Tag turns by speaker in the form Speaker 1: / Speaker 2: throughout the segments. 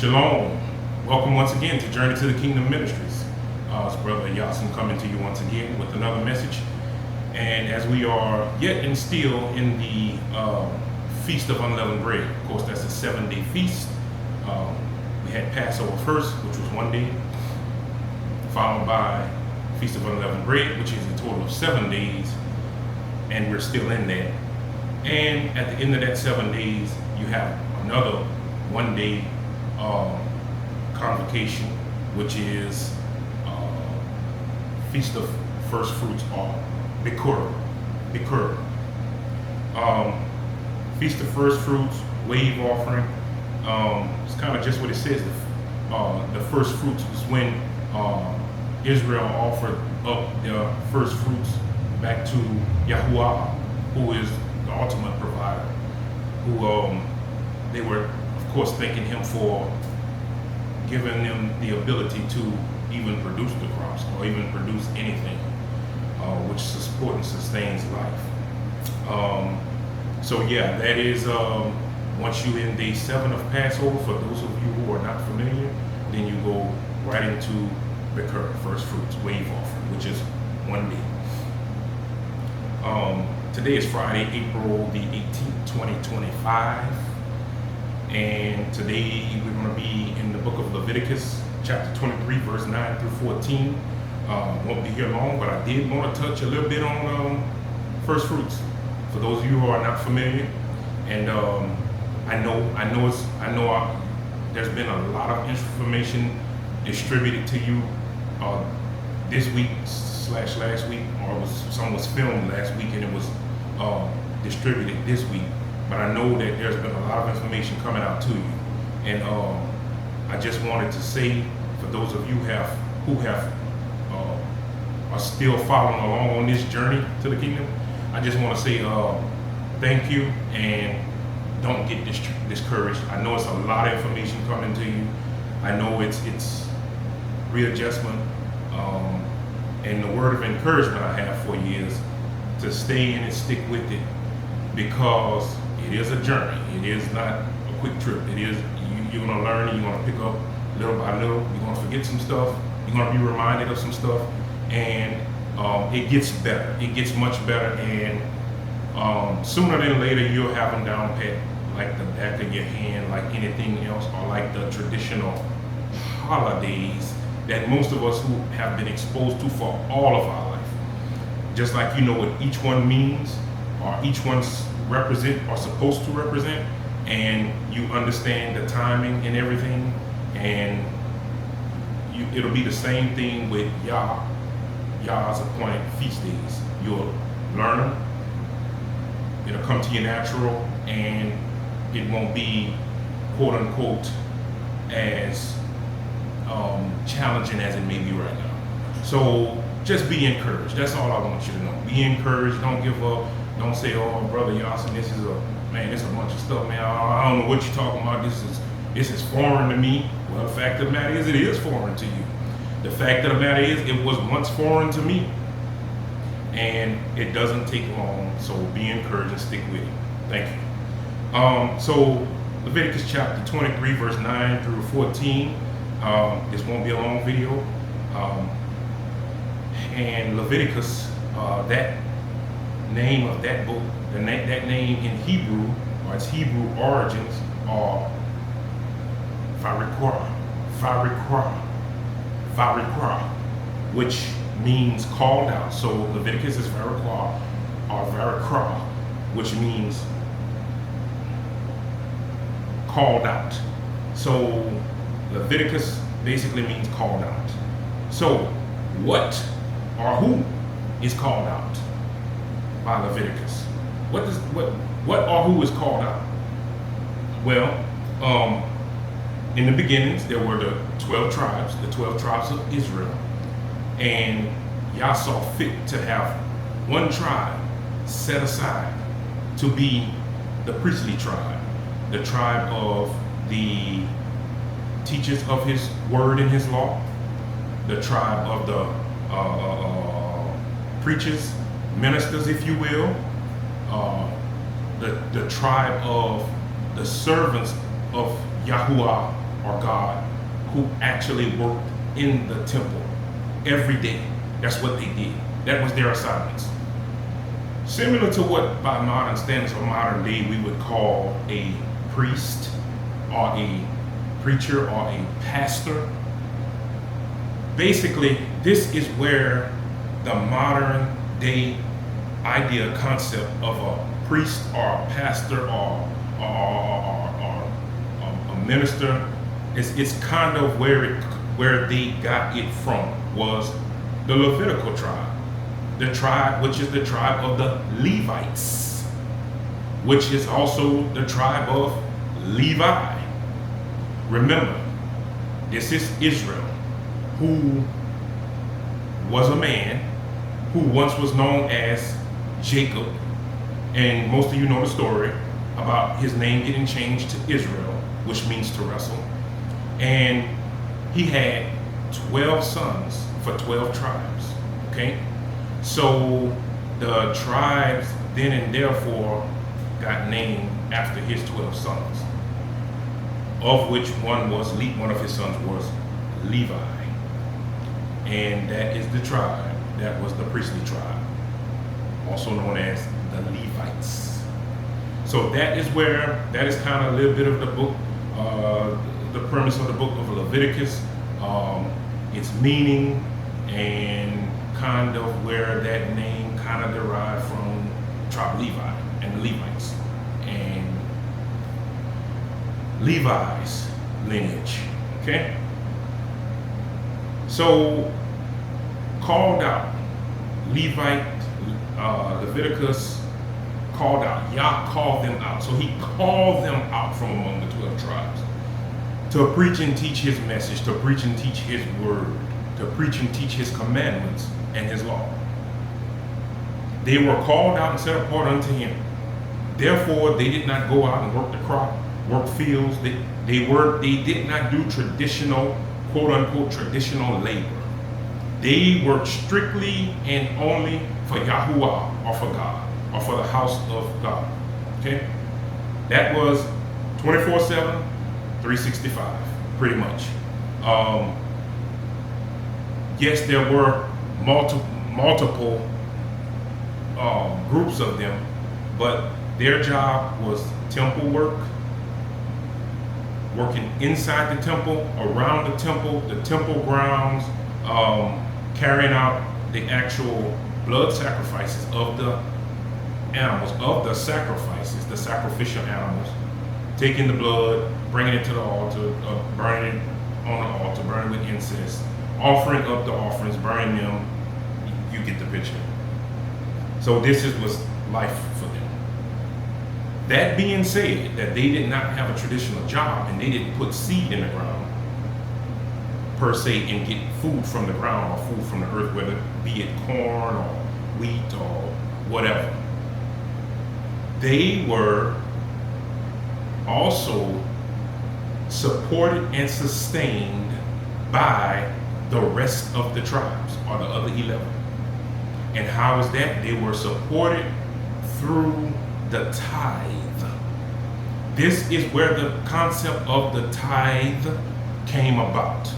Speaker 1: Shalom. Welcome once again to Journey to the Kingdom Ministries. It's Brother Yasin coming to you once again with another message. And as we are yet and still in the Feast of Unleavened Bread, of course that's a 7-day feast. We had Passover first, which was 1 day, followed by Feast of Unleavened Bread, which is a total of 7 days, and we're still in that. And at the end of that 7 days, you have another 1 day convocation, which is Feast of First Fruits, or Bikkur. Feast of First Fruits, wave offering. It's kind of just what it says. The first fruits is when Israel offered up their first fruits back to Yahuwah, who is the ultimate provider. Who they were, of course, thanking him for giving them the ability to even produce the crops or even produce anything, which supports and sustains life. So yeah, that is once you in day 7 of Passover. For those of you who are not familiar, then you go right into Bikkur, first fruits, wave offering, which is 1 day. Today is Friday, April the 18th, 2025. And today we're going to be in the book of Leviticus, chapter 23, verse 9 through 14. Won't be here long, but I did want to touch a little bit on first fruits for those of you who are not familiar. And I know there's been a lot of information distributed to you this week / last week, or some was filmed last week and it was distributed this week. But I know that there's been a lot of information coming out to you, and I just wanted to say, for those of you who are still following along on this journey to the kingdom, I just want to say thank you, and don't get discouraged. I know it's a lot of information coming to you. I know it's readjustment, and the word of encouragement I have for you is to stay in and stick with it, because it is a journey. It is not a quick trip. It is, you're going to learn, and you're going to pick up little by little. You're going to forget some stuff. You're going to be reminded of some stuff, and it gets better. It gets much better, and sooner than later you'll have them down pat, like the back of your hand, like anything else, or like the traditional holidays that most of us who have been exposed to for all of our life. Just like you know what each one means, or each one's represent or supposed to represent, and you understand the timing and everything, and it'll be the same thing with Yah's appointed feast days. You'll learn them, it'll come to you natural, and it won't be quote unquote as challenging as it may be right now. So just be encouraged. That's all I want you to know. Be encouraged. Don't give up. Don't say, "Oh, Brother Yasin, this is a bunch of stuff, man. I don't know what you're talking about. This is foreign to me." Well, the fact of the matter is, it is foreign to you. The fact of the matter is, it was once foreign to me, and it doesn't take long. So be encouraged and stick with it. Thank you. So Leviticus chapter 23, verse 9 through 14. This won't be a long video. And Leviticus, that name of that book, that name in Hebrew, or its Hebrew origins, are Varikra, which means called out. So Leviticus is Varikra, which means called out. So Leviticus basically means called out. So what or who is called out by Leviticus? What or who is called out? Well, in the beginnings there were the 12 tribes, the 12 tribes of Israel, and Yah saw fit to have one tribe set aside to be the priestly tribe, the tribe of the teachers of his word and his law, the tribe of the preachers, ministers, if you will, the tribe of the servants of Yahuwah, or God who actually worked in the temple every day. That's what they did. That was their assignments. Similar to what by modern standards or modern day we would call a priest or a preacher or a pastor. Basically, this is where the modern day idea concept of a priest or a pastor or a minister it's kind of where they got it from was the Levitical tribe, the tribe which is the tribe of the Levites, which is also the tribe of Levi. Remember, this is Israel, who was a man who once was known as Jacob, and most of you know the story about his name getting changed to Israel, which means to wrestle. And he had 12 sons for 12 tribes, okay? So the tribes then and therefore got named after his 12 sons, of which one of his sons was Levi. And that is the tribe, that was the priestly tribe, also known as the Levites. So that is kind of a little bit of the book, the premise of the book of Leviticus, its meaning, and kind of where that name kind of derived from tribe Levi and the Levites and Levi's lineage, okay? So called out, Leviticus called out, Yah called them out. So he called them out from among the 12 tribes to preach and teach his message, to preach and teach his word, to preach and teach his commandments and his law. They were called out and set apart unto him. Therefore, they did not go out and work the crop, work fields. They did not do traditional, quote unquote, traditional labor. They worked strictly and only for Yahuwah, or for God, or for the house of God. Okay? That was 24/7, 365, pretty much. Yes, there were multiple groups of them, but their job was temple work, working inside the temple, around the temple grounds, carrying out the actual blood sacrifices of the animals, the sacrificial animals, taking the blood, bringing it to the altar, burning it on the altar, burning with incense, offering up the offerings, burning them. You get the picture. So this was life for them. That being said, that they did not have a traditional job and they didn't put seed in the ground per se and get food from the ground or food from the earth, whether be it corn or wheat or whatever. They were also supported and sustained by the rest of the tribes, or the other 11. And how is that? They were supported through the tithe. This is where the concept of the tithe came about.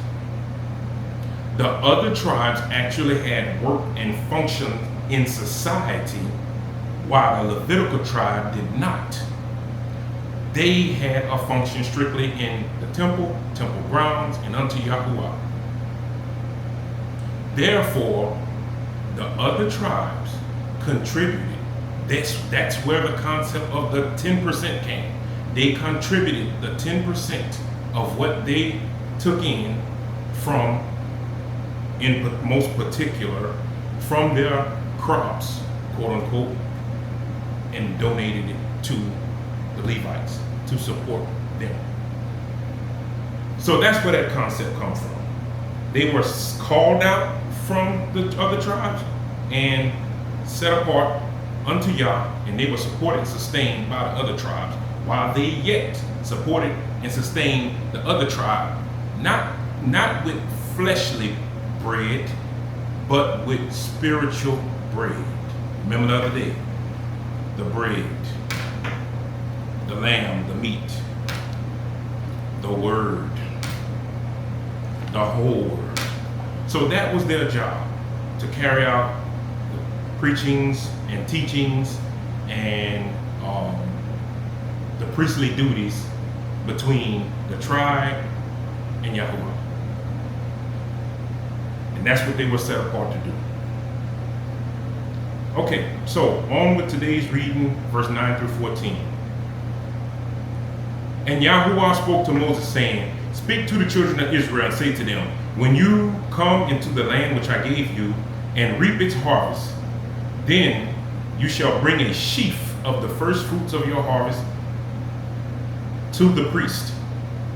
Speaker 1: The other tribes actually had work and function in society, while the Levitical tribe did not. They had a function strictly in the temple grounds, and unto Yahuwah. Therefore, the other tribes contributed. That's where the concept of the 10% came. They contributed the 10% of what they took in from, in most particular, from their crops, quote unquote, and donated it to the Levites to support them. So that's where that concept comes from. They were called out from the other tribes and set apart unto Yah, and they were supported and sustained by the other tribes, while they yet supported and sustained the other tribe, not with fleshly bread, but with spiritual bread. Remember the other day, the bread, the lamb, the meat, the word, the whole word. So that was their job, to carry out the preachings and teachings and the priestly duties between the tribe and Yahuwah. And that's what they were set apart to do. Okay, so on with today's reading, verse 9 through 14. And Yahuwah spoke to Moses, saying, Speak to the children of Israel and say to them, When you come into the land which I gave you, and reap its harvest, then you shall bring a sheaf of the first fruits of your harvest to the priest.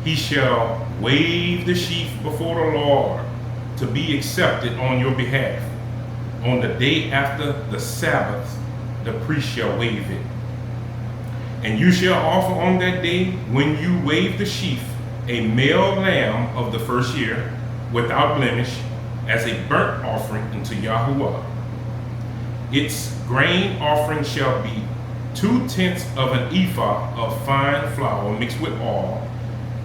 Speaker 1: He shall wave the sheaf before the Lord to be accepted on your behalf. On the day after the Sabbath, the priest shall wave it. And you shall offer on that day, when you wave the sheaf, a male lamb of the first year, without blemish, as a burnt offering unto Yahuwah. Its grain offering shall be 2/10 of an ephah of fine flour mixed with oil,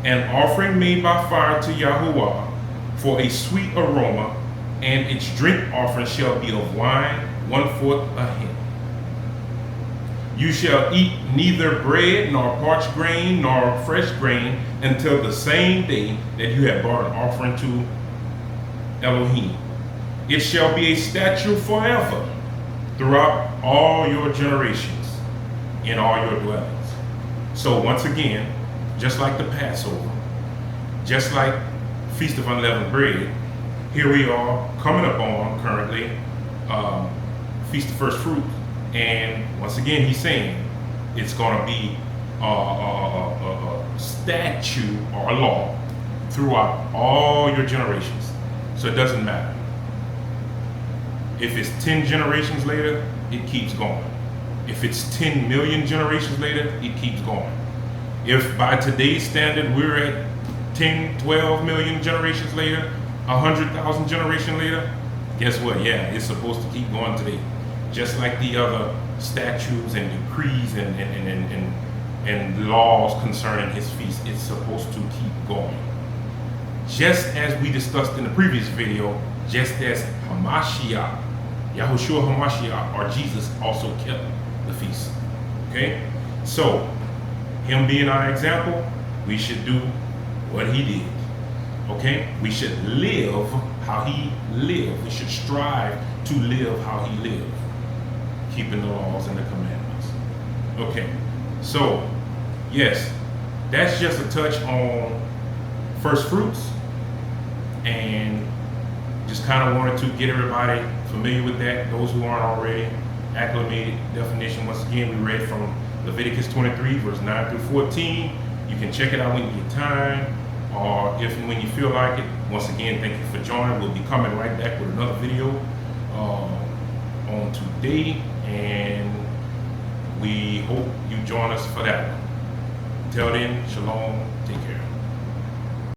Speaker 1: an offering made by fire to Yahuwah for a sweet aroma, and its drink offering shall be of wine, 1/4 a hin. You shall eat neither bread nor parched grain nor fresh grain until the same day that you have brought an offering to Elohim. It shall be a statute forever throughout all your generations in all your dwellings. So once again, just like the Passover, just like Feast of Unleavened Bread, here we are coming up on currently Feast of First Fruit. And once again, he's saying it's going to be a statute or a law throughout all your generations. So it doesn't matter. If it's 10 generations later, it keeps going. If it's 10 million generations later, it keeps going. If by today's standard we're at 10, 12 million generations later, 100,000 generations later, guess what? Yeah, it's supposed to keep going today. Just like the other statutes and decrees and laws concerning his feast, it's supposed to keep going. Just as we discussed in the previous video, just as Hamashiach, Yahushua Hamashiach, or Jesus, also kept the feast. Okay? So, him being our example, we should do what he did. Okay? We should live how he lived. We should strive to live how he lived, keeping the laws and the commandments. Okay, so yes, that's just a touch on first fruits, and just kind of wanted to get everybody familiar with that. Those who aren't already acclimated. Definition, once again, we read from Leviticus 23 verse 9 through 14. You can check it out when you get time, or if and when you feel like it. Once again, thank you for joining. We'll be coming right back with another video on today, and we hope you join us for that one. Until then, shalom, take care.